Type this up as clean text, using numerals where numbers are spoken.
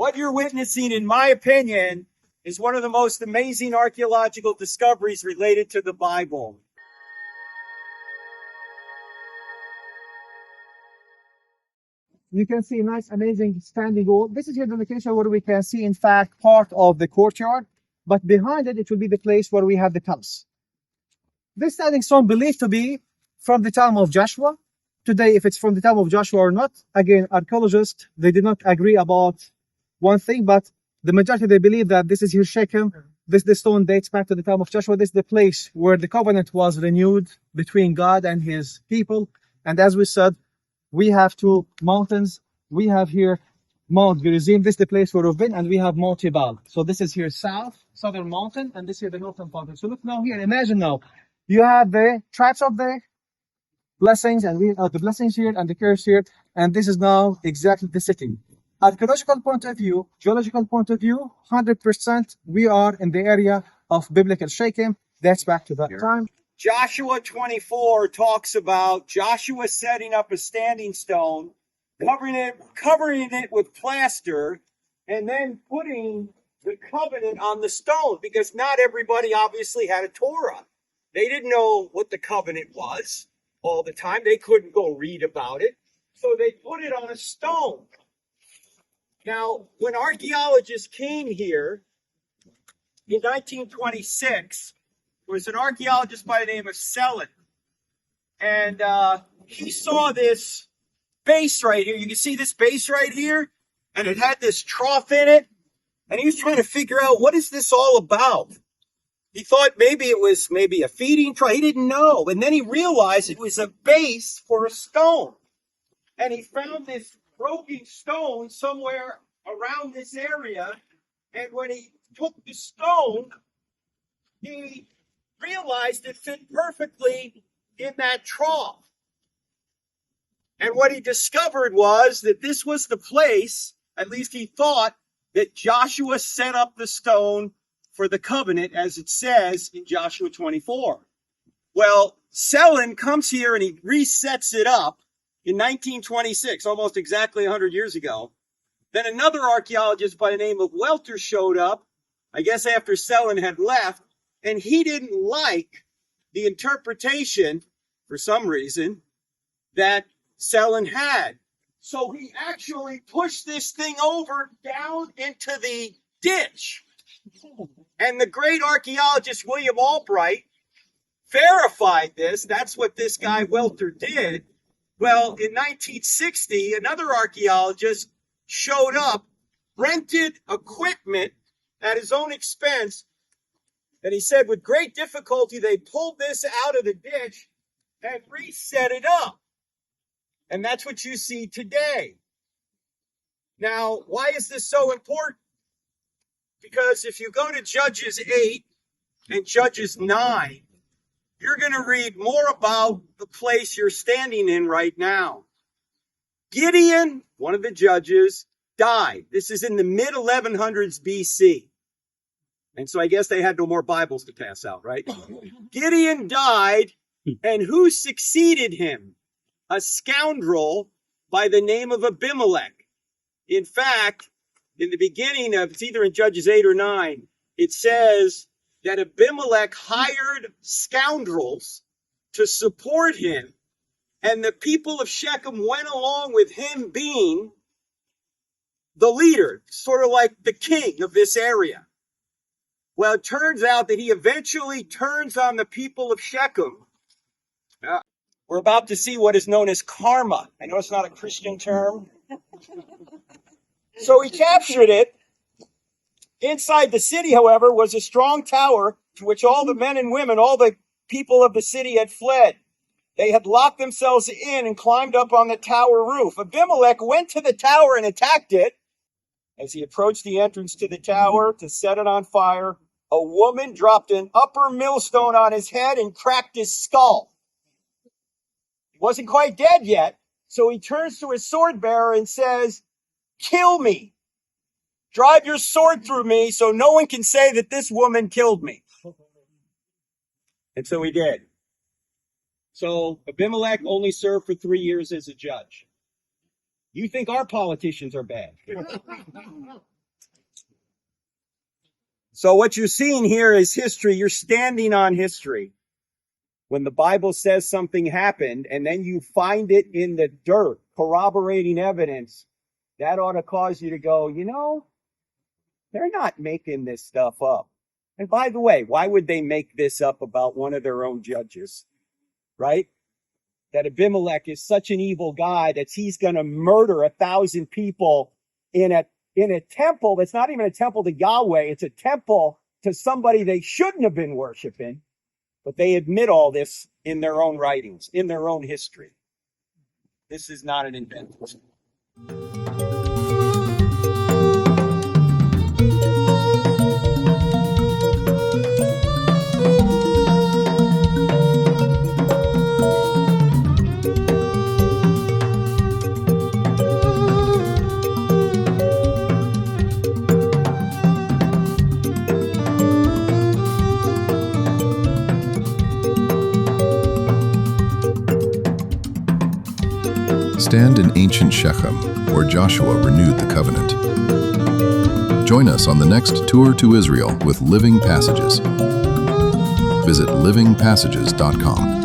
what you're witnessing, in my opinion, is one of the most amazing archaeological discoveries related to the Bible. You can see a nice, amazing standing wall. This is here the location where we can see, in fact, part of the courtyard. But behind it, it will be the place where we have the palace. This standing stone believed to be from the time of Joshua. Today, if it's from the time of Joshua or not, again, archaeologists, they did not agree about one thing, but the majority, they believe that this is here Shechem. The stone dates back to the time of Joshua. This is the place where the covenant was renewed between God and his people. And as we said, we have two mountains. We have here Mount Gerizim. This is the place where we've been, and we have Mount Ebal. So this is here southern mountain, and this here the northern mountain. So look now here, imagine now, you have the tribes up there, blessings, and we have the blessings here and the curse here, and this is now exactly the city. Archaeological point of view, geological point of view, 100% we are in the area of biblical Shechem. That's back to that time. Joshua 24 talks about Joshua setting up a standing stone, covering it with plaster, and then putting the covenant on the stone, because not everybody obviously had a Torah. They didn't know what the covenant was all the time. They couldn't go read about it. So they put it on a stone. Now, when archaeologists came here in 1926, there was an archaeologist by the name of Selin. And he saw this base right here. You can see this base right here. And it had this trough in it. And he was trying to figure out, what is this all about? He thought maybe it was a feeding trough. He didn't know. And then he realized it was a base for a stone. And he found this broken stone somewhere around this area. And when he took the stone, he realized it fit perfectly in that trough. And what he discovered was that this was the place, at least he thought, that Joshua set up the stone for the covenant, as it says in Joshua 24. Well, Selin comes here and he resets it up in 1926, almost exactly 100 years ago. Then another archaeologist by the name of Welter showed up, I guess after Selin had left, and he didn't like the interpretation, for some reason, that Selin had. So he actually pushed this thing over down into the ditch. And the great archaeologist William Albright verified this. That's what this guy Welter did. Well, in 1960, another archaeologist showed up, rented equipment at his own expense, and he said with great difficulty they pulled this out of the ditch and reset it up. And that's what you see today. Now, why is this so important? Because if you go to Judges 8 and Judges 9, you're going to read more about the place you're standing in right now. Gideon, one of the judges, died. This is in the mid-1100s BC. And so I guess they had no more Bibles to pass out, right? Gideon died, and who succeeded him? A scoundrel by the name of Abimelech. In fact, in the beginning of, it's either in Judges 8 or 9, it says that Abimelech hired scoundrels to support him, and the people of Shechem went along with him being the leader, sort of like the king of this area. Well, it turns out that he eventually turns on the people of Shechem. We're about to see what is known as karma. I know it's not a Christian term. So he captured it. Inside the city, however, was a strong tower to which all the men and women, all the people of the city had fled. They had locked themselves in and climbed up on the tower roof. Abimelech went to the tower and attacked it. As he approached the entrance to the tower to set it on fire, a woman dropped an upper millstone on his head and cracked his skull. He wasn't quite dead yet, so he turns to his sword bearer and says, "Kill me. Drive your sword through me so no one can say that this woman killed me." And so he did. So Abimelech only served for 3 years as a judge. You think our politicians are bad? So what you're seeing here is history. You're standing on history. When the Bible says something happened and then you find it in the dirt, corroborating evidence, that ought to cause you to go, you know, they're not making this stuff up. And by the way, why would they make this up about one of their own judges? Right? That Abimelech is such an evil guy that he's going to murder 1,000 people in a temple that's not even a temple to Yahweh. It's a temple to somebody they shouldn't have been worshiping. But they admit all this in their own writings, in their own history. This is not an invention. Stand in ancient Shechem, where Joshua renewed the covenant. Join us on the next tour to Israel with Living Passages. Visit livingpassages.com.